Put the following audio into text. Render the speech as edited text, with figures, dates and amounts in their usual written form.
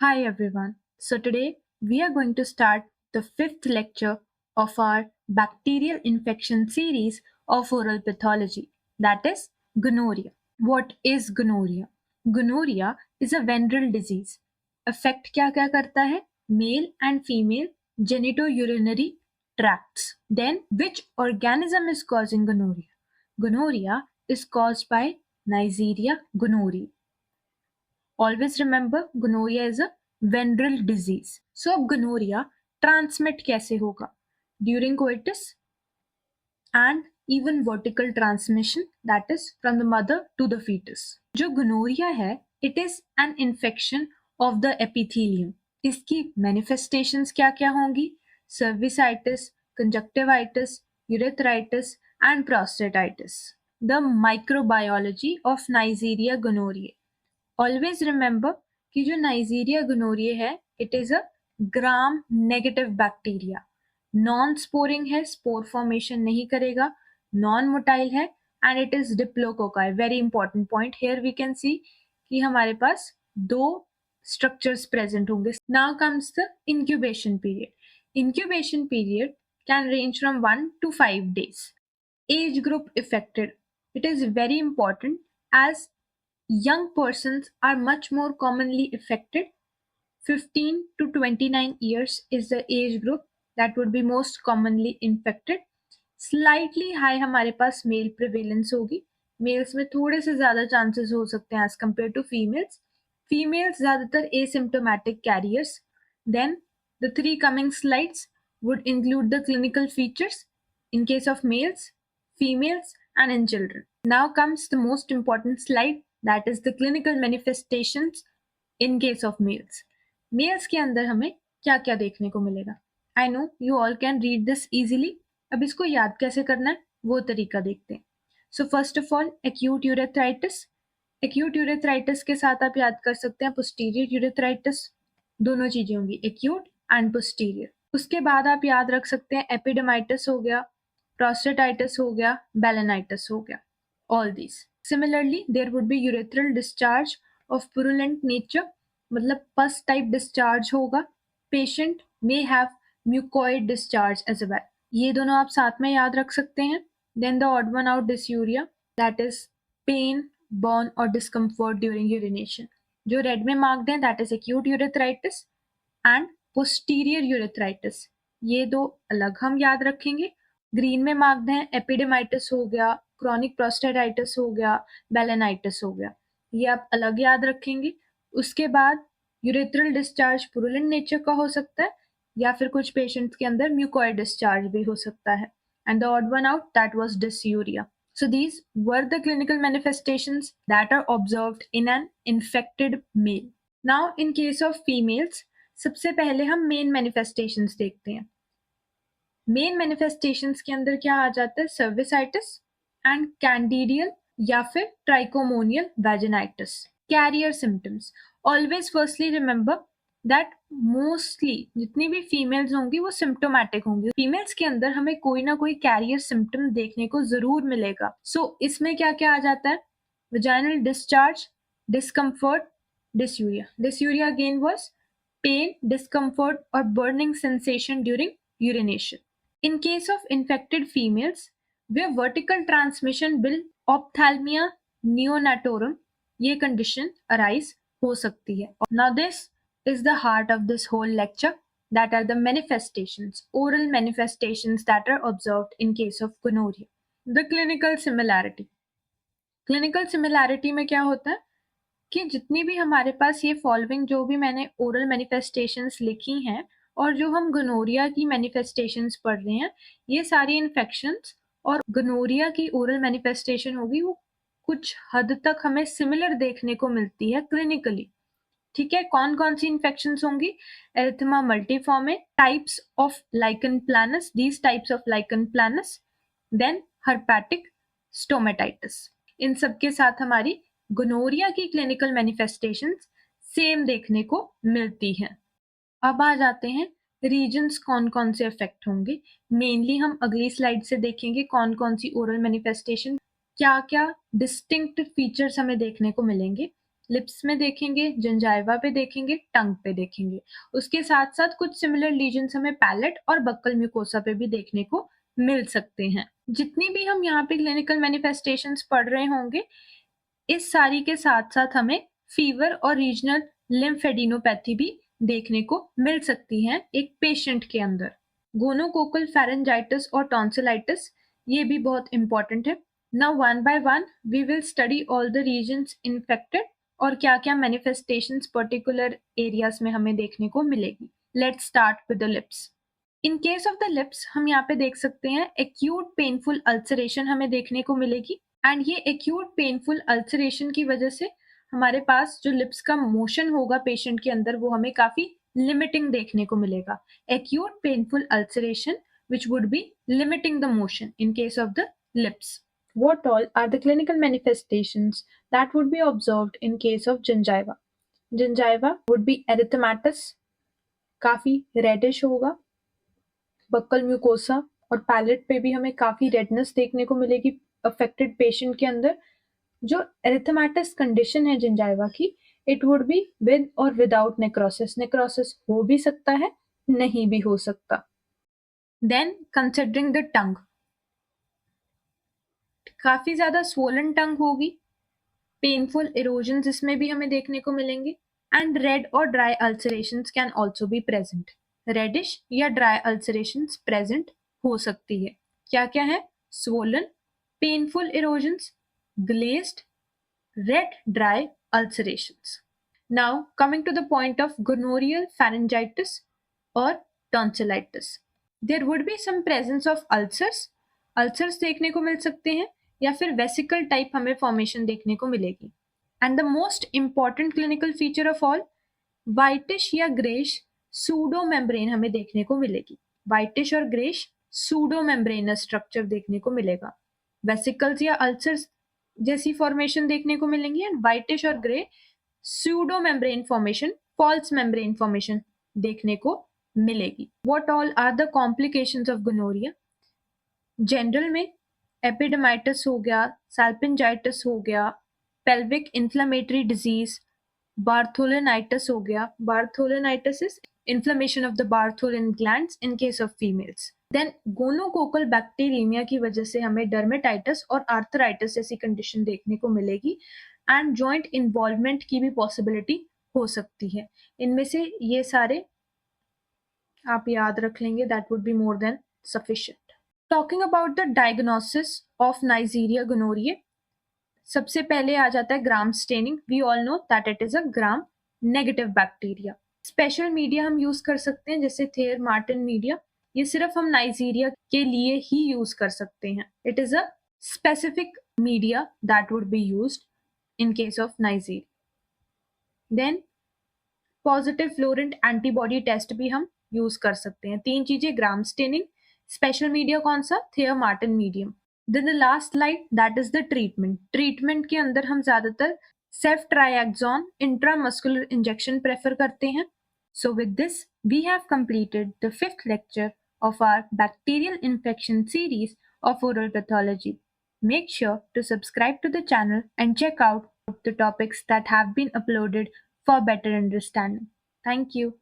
Hi everyone. So today we are going to start the fifth lecture of our bacterial infection series of oral pathology, that is gonorrhea. What is gonorrhea? Gonorrhea is a venereal disease. Affect क्या करता है? Male and female genitourinary tracts. Then which organism is causing gonorrhea? Gonorrhea is caused by Neisseria gonorrhoeae. Always remember gonorrhea is a venereal disease. So अब gonorrhea transmit कैसे होगा? During coitus and even vertical transmission, that is from the mother to the fetus. जो gonorrhea है, it is an infection of the epithelium. इसकी manifestations क्या क्या होंगी? Cervicitis, conjunctivitis, urethritis and prostatitis. The microbiology of Neisseria gonorrhoeae. Always remember कि जो Neisseria gonorrhoeae है it is a gram negative bacteria, non sporing है, spore formation नहीं करेगा, नॉन मोटाइल है and it is diplococci. Very important point here we can see कि हमारे पास दो स्ट्रक्चर्स प्रेजेंट होंगे. Now comes the incubation period. Incubation period can range from 1 to 5 days. Age group affected. It is very important as young persons are much more commonly affected. 15 to 29 years is the age group that would be most commonly infected. Slightly high हमारे पास male prevalence होगी. Males में थोड़े से ज़्यादा chances हो सकते हैं as compared to females. Females ज़्यादातर asymptomatic carriers. Then the three coming slides would include the clinical features in case of males, females, and in children. Now comes the most important slide, that is the clinical manifestations in case of males. Males के अंदर हमें क्या क्या देखने को मिलेगा? I know you all can read this easily. अब इसको याद कैसे करना है वो तरीका देखते हैं. So first of all, acute urethritis. Acute urethritis के साथ आप याद कर सकते हैं posterior urethritis. दोनों चीजें होंगी, acute and posterior. उसके बाद आप याद रख सकते हैं epidermitis हो गया, prostatitis हो गया, balanitis हो गया. All these. Similarly, there would be urethral discharge of purulent nature, मतलब pus type discharge होगा. Patient may have mucoid discharge as well. ये दोनों आप साथ में याद रख सकते हैं. Then the odd one out dysuria, that is pain, burn or discomfort during urination. जो रेड में मार्क्ड है that is acute urethritis and posterior urethritis. ये दो अलग हम याद रखेंगे. ग्रीन में मार्क्ड है एपिडेमाइटिस हो गया, क्रॉनिक प्रोस्टेटाइटिस हो गया, बेलेनाइटिस हो गया, ये आप अलग याद रखेंगे. उसके बाद यूरेथ्रल डिस्चार्ज पुरुलेंट नेचर का हो सकता है या फिर कुछ पेशेंट्स के अंदर म्यूकोइड डिस्चार्ज भी हो सकता है. And the odd one out that was dysuria. So these were the clinical manifestations that are observed in an infected male. Now in case of females, सबसे पहले हम मेन मैनिफेस्टेशंस देखते हैं. मेन मैनिफेस्टेशंस के अंदर क्या आ जाता है? सर्विसाइटिस एंड कैंडिडियल या फिर trichomonal vaginitis. Carrier symptoms. Always firstly remember that mostly जितनी भी फीमेल्स होंगी वो सिम्टोमैटिक होंगी. फीमेल्स के अंदर हमें कोई ना कोई कैरियर सिम्टम देखने को जरूर मिलेगा. सो इसमें क्या क्या आ जाता है? Vaginal discharge, discomfort, dysuria. Dysuria again was pain, discomfort or burning sensation during urination. In case of infected females, where vertical transmission will ophthalmia neonatorum, ये condition arise हो सकती है. Now this is the heart of this whole lecture, that are the manifestations, oral manifestations that are observed in case of gonorrhea. The clinical similarity. Clinical similarity में क्या होता है कि जितनी भी हमारे पास ये फॉलोइंग जो भी मैंने ओरल मैनिफेस्टेशंस लिखी हैं और जो हम गोनोरिया की मैनिफेस्टेशंस पढ़ रहे हैं, ये सारी इन्फेक्शंस और गोनोरिया की ओरल मैनिफेस्टेशन होगी वो कुछ हद तक हमें सिमिलर देखने को मिलती है क्लिनिकली. ठीक है, कौन कौन सी इन्फेक्शंस होंगी? Erythema multiforme, types of lichen planus, these types of lichen planus, then herpetic stomatitis. इन सब के साथ हमारी गोनोरिया की क्लिनिकल मैनिफेस्टेशंस सेम देखने को मिलती हैं. अब आ जाते हैं रीजन्स कौन कौन से अफेक्ट होंगे. मेनली हम अगली स्लाइड से देखेंगे कौन कौन सी ओरल मैनिफेस्टेशन, क्या क्या डिस्टिंक्ट फीचर्स हमें देखने को मिलेंगे. लिप्स में देखेंगे, जिंजाइवा पे देखेंगे, टंग पे देखेंगे। उसके साथ साथ कुछ सिमिलर लीजन्स हमें पैलेट और बक्कल म्यूकोसा पे भी देखने को मिल सकते हैं। जितनी भी हम यहाँ पे क्लिनिकल मैनिफेस्टेशंस पढ़ रहे होंगे, इस सारी के साथ साथ हमें फीवर और रीजनल लिम्फेडिनोपैथी भी देखने को मिल सकती है एक पेशेंट के अंदर। गोनोकोकल फेरेंजाइटिस और टॉन्सिलाइटिस, ये भी बहुत इंपॉर्टेंट है। Now one by one we will study all the regions infected और क्या क्या मैनिफेस्टेशंस पर्टिकुलर एरियाज में हमें देखने को मिलेगी। Let's start with the lips. In case of the lips हम यहाँ पे देख सकते हैं एक्यूट पेनफुल अल्सरेशन हमें देखने को मिलेगी, एंड ये एक्यूट पेनफुल अल्सरेशन की वजह से हमारे पास जो लिप्स का मोशन होगा पेशेंट के अंदर वो हमें काफी लिमिटिंग देखने को मिलेगा। Acute painful ulceration which would be limiting the motion in case of the lips. What all are the clinical manifestations that would be observed in case of gingiva? Gingiva would be erythematous, काफी reddish होगा। Buckle mucosa और palette पे भी हमें काफी redness देखने को मिलेगी अफेक्टेड पेशेंट के अंदर। जो एरिथेमेटस कंडीशन है जिंजाइवा की, इट वुड बी विद और विदाउट नेक्रोसिस। नेक्रोसिस हो भी सकता है, नहीं भी हो सकता। देन कंसिडरिंग द टंग, काफी ज्यादा स्वोलन टंग होगी, पेनफुल इरोजन इसमें भी हमें देखने को मिलेंगे, एंड रेड और dry ulcerations can also be present. Reddish या ड्राई अल्सरेशंस प्रेजेंट हो सकती है। क्या क्या है? Swollen, painful erosions, glazed, red dry ulcerations. Now coming to the point of gonorrheal pharyngitis or tonsillitis. There would be some presence of ulcers. Ulcers देखने को मिल सकते हैं या फिर वेसिकल टाइप हमें फॉर्मेशन देखने को मिलेगी। And the most important clinical feature of all, whitish या ग्रेश सूडो मेम्ब्रेन हमें देखने को मिलेगी। वाइटिश और ग्रेश सूडो मेम्ब्रेनस स्ट्रक्चर देखने को मिलेगा। वेसिकल्स या अल्सर्स जैसी फॉर्मेशन देखने को मिलेंगी, एंड वाइटिश और grey pseudo membrane formation, false membrane formation देखने को मिलेगी। What all are the complications of gonorrhoea? General में एपिडेमाइटिस हो गया, सैल्पिंजाइटिस हो गया, पेल्विक इन्फ्लेमेटरी डिजीज, बार्थोलिनाइटिस हो गया। बार्थोलिनाइटिस is inflammation of the Bartholin glands in case of females. Then gonococcal bacteraemia की वजह से हमें डर्मेटाइटिस और आर्थराइटिस जैसी कंडीशन देखने को मिलेगी, एंड जॉइंट इन्वॉल्वमेंट की भी पॉसिबिलिटी हो सकती है। इनमें से ये सारे आप याद रख लेंगे, that would be more than sufficient. Talking about the diagnosis of Neisseria gonorrhoea, सबसे पहले आ जाता है gram staining. We all know that it is a gram negative bacteria. Special media हम यूज कर सकते हैं जैसे थेयर मार्टिन मीडिया, ये सिर्फ हम नाइजीरिया के लिए ही यूज कर सकते हैं। It is a specific media that would be used in case of Neisseria. Then positive fluorescent antibody test भी हम यूज कर सकते हैं। 3 चीजें, ग्राम स्टेनिंग, स्पेशल मीडिया कौन सा? Thayer Martin medium. Then the last slide, that is the treatment. Treatment के अंदर हम ज्यादातर सेफ्ट्राइएक्सोन इंट्रामस्कुलर इंजेक्शन प्रेफर करते हैं। So with this, we have completed the 5th lecture of our bacterial infection series of oral pathology. Make sure to subscribe to the channel and check out the topics that have been uploaded for better understanding. Thank you.